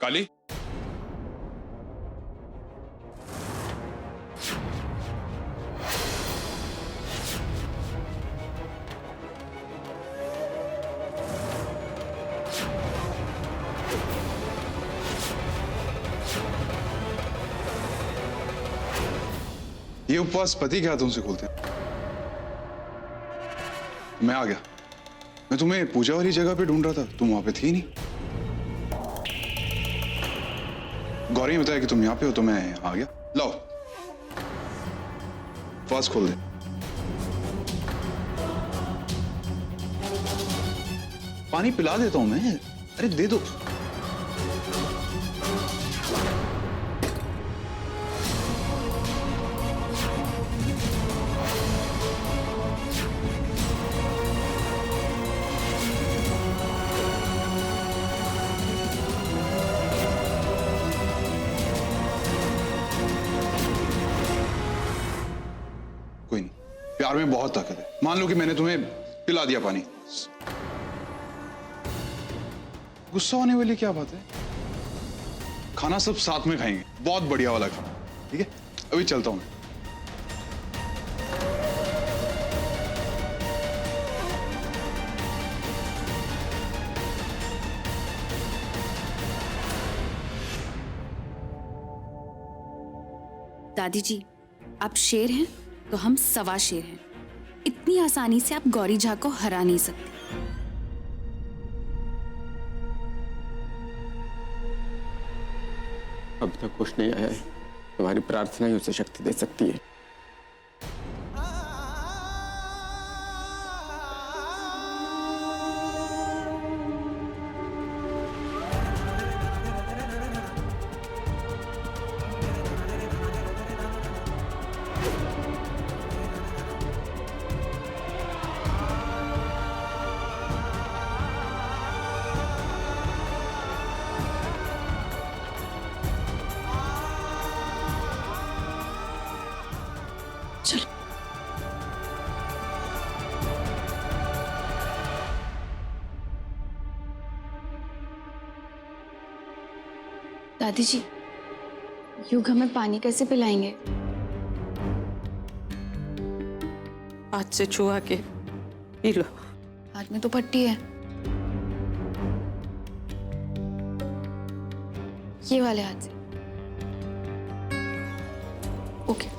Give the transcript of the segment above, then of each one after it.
काली, ये उपवास पति के हाथों से खोलते हैं। मैं आ गया। मैं तुम्हें पूजा वाली जगह पे ढूंढ रहा था, तुम वहां पे थी नहीं। गौरी ने बताया कि तुम यहाँ पे हो तो मैं आ गया। लाओ, उपवास खोल दे। पानी पिला देता हूं मैं। अरे दे दो। कोई नहीं, प्यार में बहुत ताकत है। मान लो कि मैंने तुम्हें पिला दिया पानी। गुस्सा होने वाली क्या बात है? खाना सब साथ में खाएंगे, बहुत बढ़िया वाला खाना। ठीक है, अभी चलता हूं मैं। दादी जी, आप शेर हैं तो हम सवा शेर हैं। इतनी आसानी से आप गौरी झा को हरा नहीं सकते। अब तक कुछ नहीं आया है, तुम्हारी प्रार्थना ही उसे शक्ति दे सकती है। चलो। दादी जी, युग हमें पानी कैसे पिलाएंगे? हाथ से छुआ के पी लो। हाथ में तो पट्टी है। ये वाले हाथ से। ओके।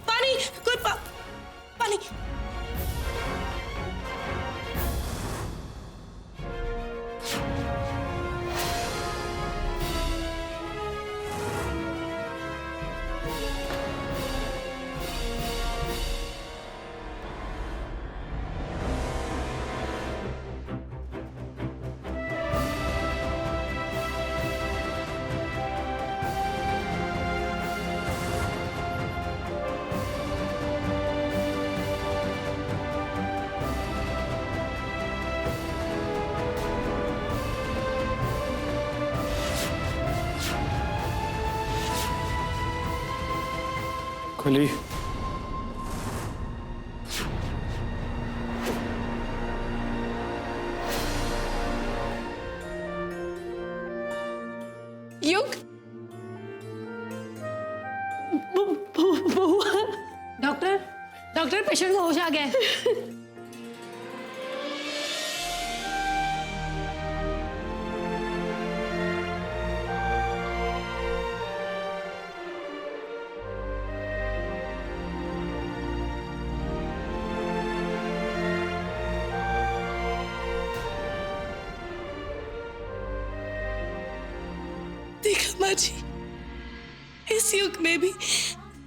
पानी, कोई पानी। खुली। युग, डॉक्टर, डॉक्टर, पेशेंट को होश आ गया है। देखा माँ जी, इस युग में भी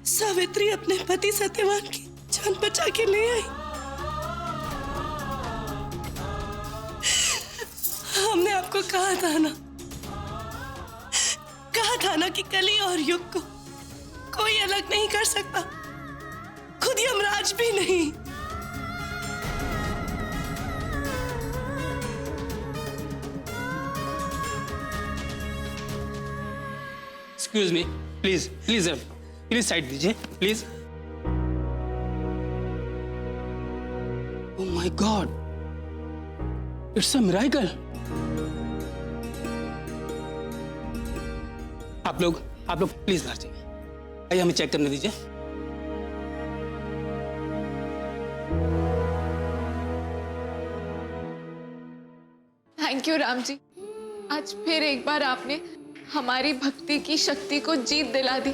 सावित्री अपने पति सत्यवान की जान बचा के ले आई। हमने आपको कहा था ना कि कली और युग को कोई अलग नहीं कर सकता, खुद यमराज भी नहीं। Excuse me, please please please side दीजिए please. Oh my god, it's a miracle. आप लोग प्लीज बाहर जाइए, आइए हमें चेक करने दीजिए। थैंक यू राम जी, आज फिर एक बार आपने हमारी भक्ति की शक्ति को जीत दिला दी।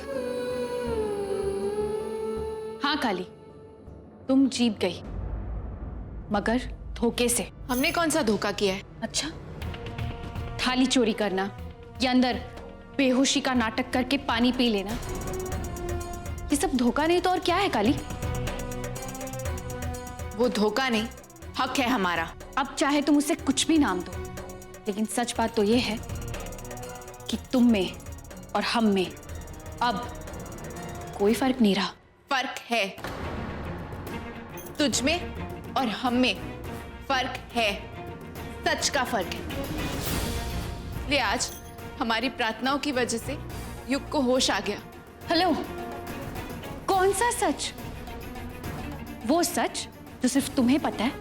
हाँ काली, तुम जीत गई, मगर धोखे से। हमने कौन सा धोखा किया है? अच्छा, थाली चोरी करना या अंदर बेहोशी का नाटक करके पानी पी लेना, ये सब धोखा नहीं तो और क्या है काली? वो धोखा नहीं, हक है हमारा। अब चाहे तुम उसे कुछ भी नाम दो, लेकिन सच बात तो ये है कि तुम में और हम में अब कोई फर्क नहीं रहा। फर्क है, तुझ में और हम में फर्क है, सच का फर्क है। ले आज हमारी प्रार्थनाओं की वजह से युग को होश आ गया। हेलो, कौन सा सच? वो सच जो सिर्फ तुम्हें पता है,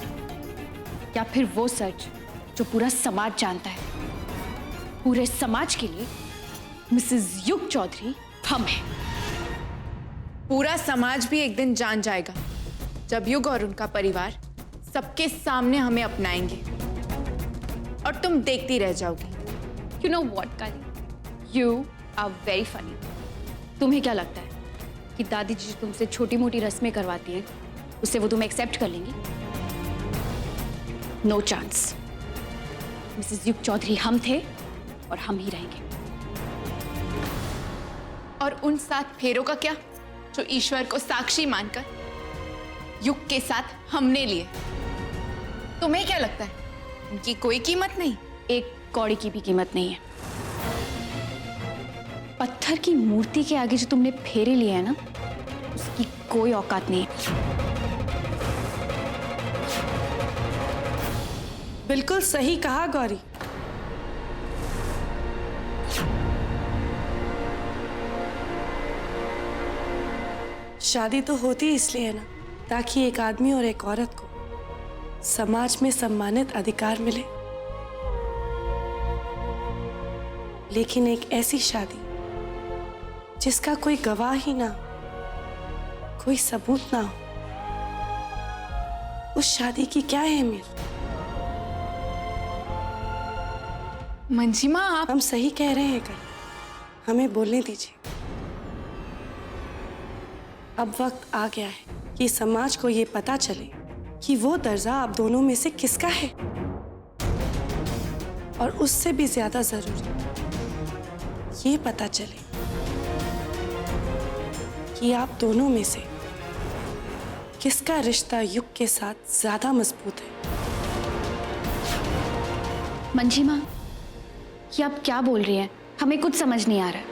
या फिर वो सच जो पूरा समाज जानता है? पूरे समाज के लिए मिसेस युग चौधरी हम हैं। पूरा समाज भी एक दिन जान जाएगा जब युग और उनका परिवार सबके सामने हमें अपनाएंगे और तुम देखती रह जाओगी। You know what, Kali? You are very funny. तुम्हें क्या लगता है कि दादी जी जो तुमसे छोटी मोटी रस्में करवाती हैं, उससे वो तुम्हें एक्सेप्ट कर लेंगी? No chance. मिसेस युग चौधरी हम थे और हम ही रहेंगे। और उन 7 फेरों का क्या जो ईश्वर को साक्षी मानकर युग के साथ हमने लिए? तुम्हें क्या लगता है उनकी कोई कीमत नहीं? एक कौड़ी की भी कीमत नहीं है। पत्थर की मूर्ति के आगे जो तुमने फेरे लिए हैं ना, उसकी कोई औकात नहीं है। बिल्कुल सही कहा गौरी। शादी तो होती इसलिए है ना, ताकि एक आदमी और एक औरत को समाज में सम्मानित अधिकार मिले। लेकिन एक ऐसी शादी जिसका कोई गवाह ही ना हो, कोई सबूत ना हो, उस शादी की क्या अहमियत? मंजिमा, आप हम सही कह रहे हैं कर, हमें बोलने दीजिए। अब वक्त आ गया है कि समाज को ये पता चले कि वो दर्जा आप दोनों में से किसका है, और उससे भी ज्यादा जरूरी ये पता चले कि आप दोनों में से किसका रिश्ता युग के साथ ज्यादा मजबूत है। मंजिमा, ये आप क्या बोल रही हैं? हमें कुछ समझ नहीं आ रहा।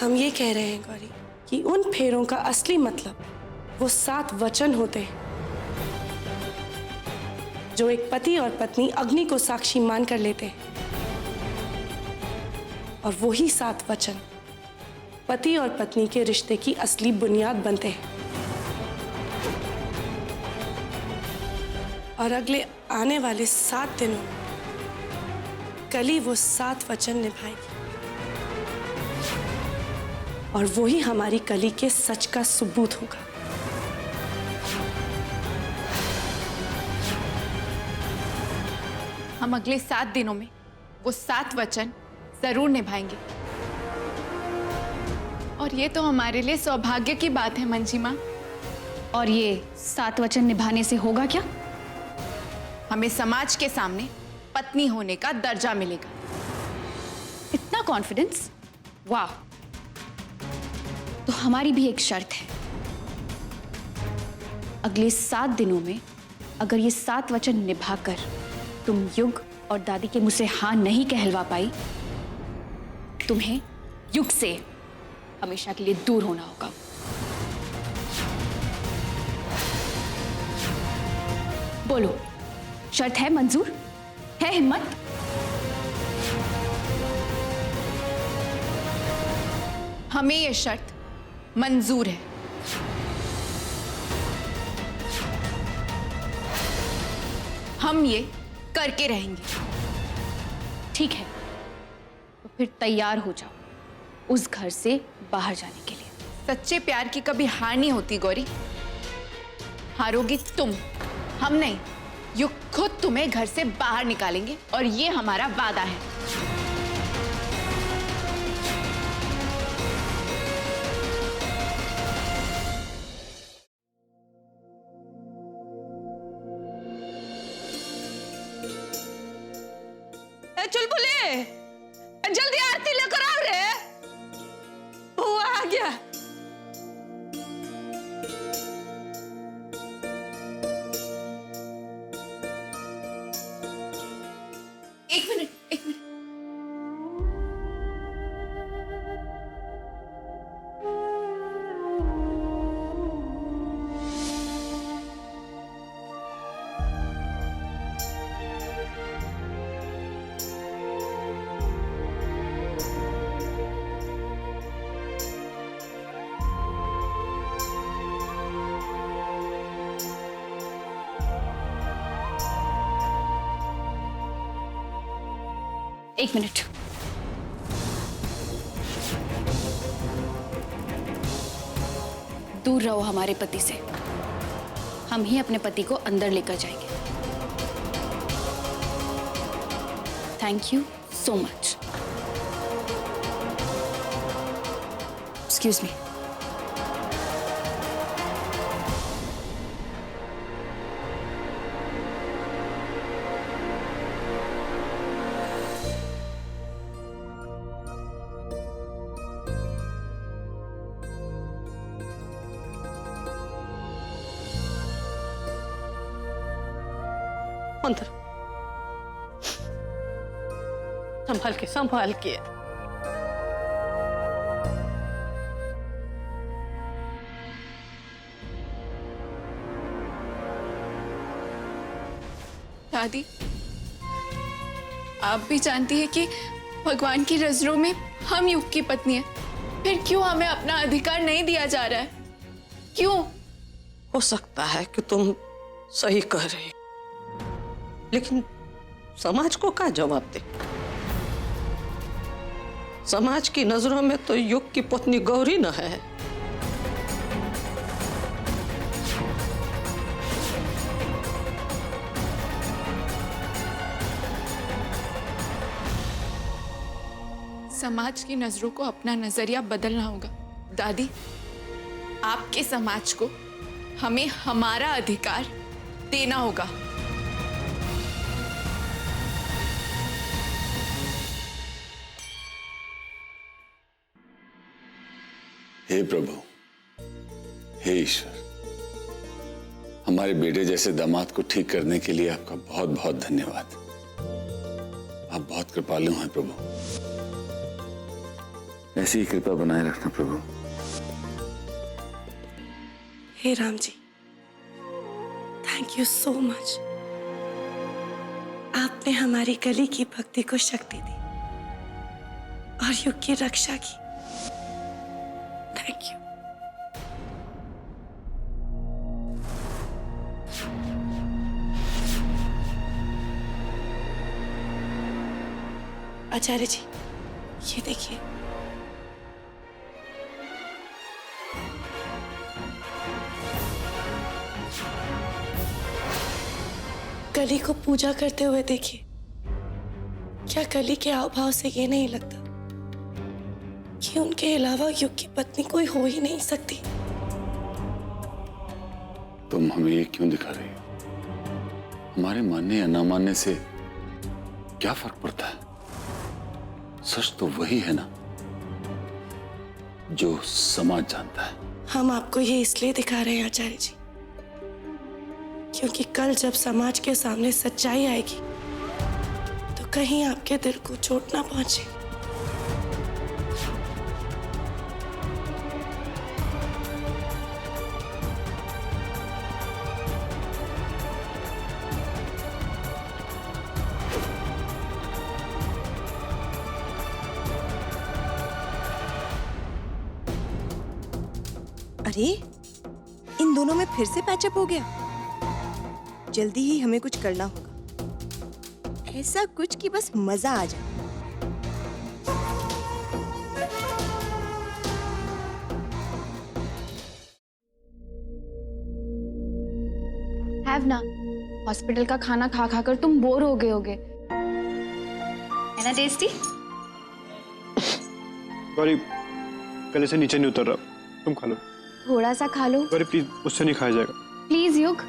हम ये कह रहे हैं गौरी कि उन फेरों का असली मतलब वो 7 वचन होते हैं जो एक पति और पत्नी अग्नि को साक्षी मानकर लेते हैं, और वही 7 वचन पति और पत्नी के रिश्ते की असली बुनियाद बनते हैं। और अगले आने वाले 7 दिनों में कली वो 7 वचन निभाएगी, और वही हमारी कली के सच का सबूत होगा। हम अगले 7 दिनों में वो 7 वचन जरूर निभाएंगे, और ये तो हमारे लिए सौभाग्य की बात है मंजिमा। और ये 7 वचन निभाने से होगा क्या? हमें समाज के सामने पत्नी होने का दर्जा मिलेगा। इतना कॉन्फिडेंस? वाह, तो हमारी भी एक शर्त है। अगले 7 दिनों में अगर ये 7 वचन निभाकर तुम युग और दादी के मुंह से हाँ नहीं कहलवा पाई, तुम्हें युग से हमेशा के लिए दूर होना होगा। बोलो, शर्त है मंजूर? है हिम्मत? हमें यह शर्त मंजूर है। हम ये करके रहेंगे। ठीक है, तो फिर तैयार हो जाओ उस घर से बाहर जाने के लिए। सच्चे प्यार की कभी हार नहीं होती गौरी। हारोगी तुम, हम नहीं। युग खुद तुम्हें घर से बाहर निकालेंगे और ये हमारा वादा है। चुलबुले, जल्दी आरती लेकर आओ रे। वो आ गया। एक मिनट। एक मिनट। दूर रहो हमारे पति से। हम ही अपने पति को अंदर लेकर जाएंगे। Thank you so much. Excuse me. अंदर संभाल के। दादी, आप भी जानती है कि भगवान की नजरों में हम युग की पत्नी है। फिर क्यों हमें अपना अधिकार नहीं दिया जा रहा है? क्यों? हो सकता है कि तुम सही कह रही हो, लेकिन समाज को क्या जवाब दे? समाज की नजरों में तो युग की पत्नी गौरी न है। समाज की नजरों को अपना नजरिया बदलना होगा। दादी, आपके समाज को हमें हमारा अधिकार देना होगा। हे प्रभु, हे ईश्वर, हमारे बेटे जैसे दामाद को ठीक करने के लिए आपका बहुत बहुत धन्यवाद। आप बहुत कृपालु हैं प्रभु। ऐसी ही कृपा बनाए रखना प्रभु। हे Ram ji, thank you so much. आपने हमारी कली की भक्ति को शक्ति दी और युग की रक्षा की। Thank you. आचार्य जी, ये देखिए, कली को पूजा करते हुए देखिए। क्या कली के हाव भाव से ये नहीं लगता कि उनके अलावा युग की पत्नी कोई हो ही नहीं सकती? तुम हमें ये क्यों दिखा रही हो? हमारे मानने या ना मानने से क्या फर्क पड़ता है? सच तो वही है ना। जो समाज जानता है। हम आपको ये इसलिए दिखा रहे हैं आचार्य जी, क्योंकि कल जब समाज के सामने सच्चाई आएगी तो कहीं आपके दिल को चोट ना पहुंचे। अरे इन दोनों में फिर से पैचअप हो गया। जल्दी ही हमें कुछ करना होगा, ऐसा कुछ कि बस मजा आ जाए। हैव ना, हॉस्पिटल का खाना खा खा कर तुम बोर हो गए होगे, है ना टेस्टी? गौरी पहले से नीचे नहीं उतर रहा, तुम खा लो। थोड़ा सा खा लो। गौरी प्लीज, उससे नहीं खाया जाएगा। प्लीज युग।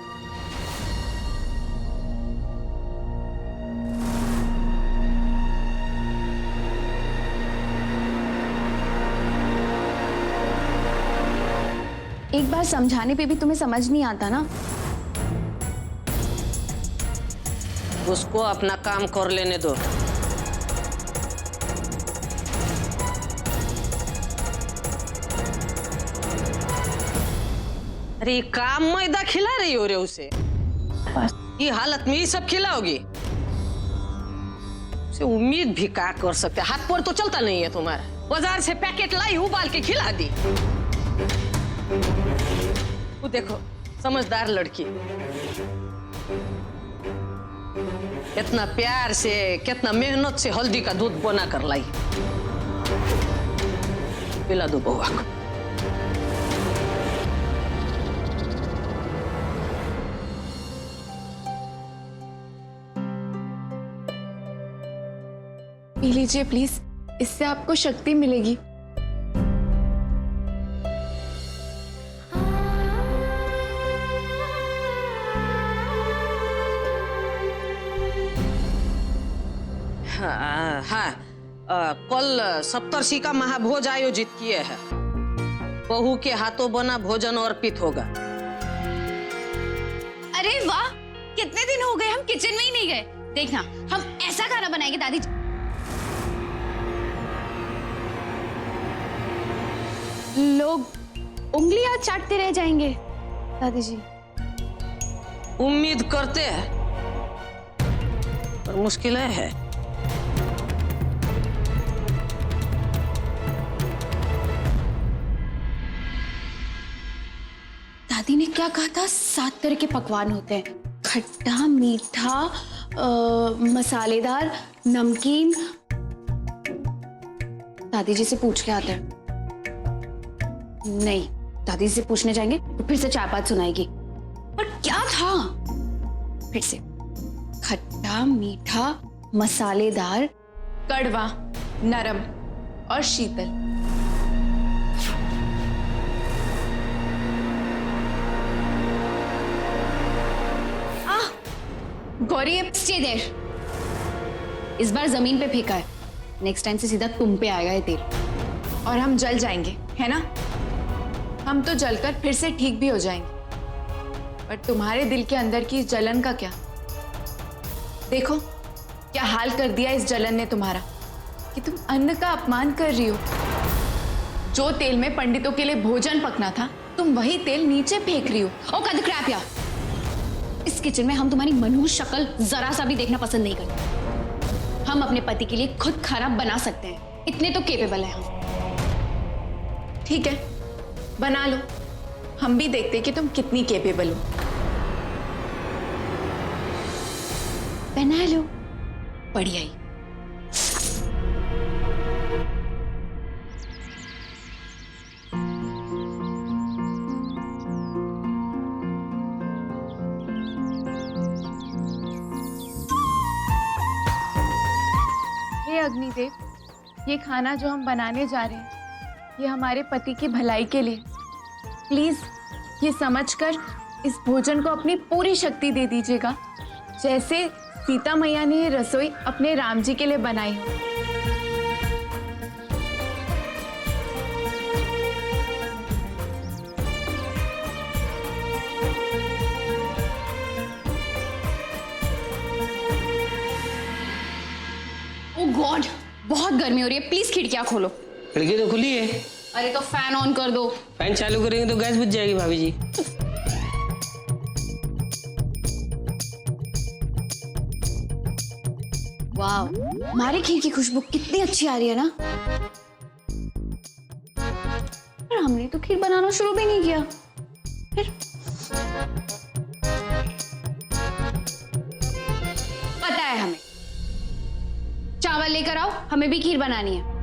एक बार समझाने पे भी तुम्हें समझ नहीं आता ना। उसको अपना काम कर लेने दो। अरे ये काम मैदा खिला रही हो रे उसे? ये हालत में ये सब खिलाओगी? उसे उम्मीद भी क्या कर सकते? हाथ पर तो चलता नहीं है तुम्हारा। बाजार से पैकेट लाई, उबाल के खिला दी। वो देखो, समझदार लड़की, कितना प्यार से, कितना मेहनत से हल्दी का दूध बना कर लाई। पिला दो बउआ को। पी लीजिए प्लीज, इससे आपको शक्ति मिलेगी। हाँ, कल सप्तर्षि का महाभोज आयोजित किए हैं। बहू के हाथों बना भोजन अर्पित होगा। अरे वाह, कितने दिन हो गए हम किचन में ही नहीं गए। देखना, हम ऐसा खाना बनाएंगे दादी जी। लोग उंगलियां चाटते रह जाएंगे दादी जी। उम्मीद करते हैं, पर मुश्किलें है। दादी ने क्या कहा था? 7 तरह के पकवान होते हैं, खट्टा, मीठा, मसालेदार, नमकीन। दादी जी से पूछ के आते हैं। नहीं, दादी से पूछने जाएंगे तो फिर से 4-5 सुनाएगी। पर क्या था? फिर से खट्टा, मीठा, मसालेदार, कड़वा, नरम और शीतल। गौरी, अब स्टे देयर। इस बार जमीन पे फेंका है, नेक्स्ट टाइम से सीधा तुम पे आएगा ये तेल। और हम जल जाएंगे, है ना? हम तो जलकर फिर से ठीक भी हो जाएंगे, पर तुम्हारे दिल के अंदर की इस जलन का क्या? देखो क्या हाल कर दिया इस जलन ने तुम्हारा, कि तुम अन्न का अपमान कर रही हो। जो तेल में पंडितों के लिए भोजन पकना था, तुम वही तेल नीचे फेंक रही हो। ओ कद क्रैप यार, इस किचन में हम तुम्हारी मनहूस शक्ल जरा सा भी देखना पसंद नहीं करते। हम अपने पति के लिए खुद खाना बना सकते हैं, इतने तो केपेबल हैं हम। ठीक है, बना लो, हम भी देखते हैं कि तुम कितनी केपेबल हो। बना लो, बढ़िया ही। हे अग्निदेव, ये खाना जो हम बनाने जा रहे हैं, ये हमारे पति की भलाई के लिए। प्लीज ये समझकर इस भोजन को अपनी पूरी शक्ति दे दीजिएगा, जैसे सीता मैया ने ये रसोई अपने राम जी के लिए बनाई हो। ओह गॉड, बहुत गर्मी हो रही है, प्लीज खिड़कियां खोलो। खिड़की तो खुली है। अरे तो फैन ऑन कर दो। फैन चालू करेंगे तो गैस बुझ जाएगी भाभी जी। वाह, हमारे खीर की खुशबू कितनी अच्छी आ रही है ना। पर हमने तो खीर बनाना शुरू भी नहीं किया। फिर पता है हमें, चावल लेकर आओ, हमें भी खीर बनानी है।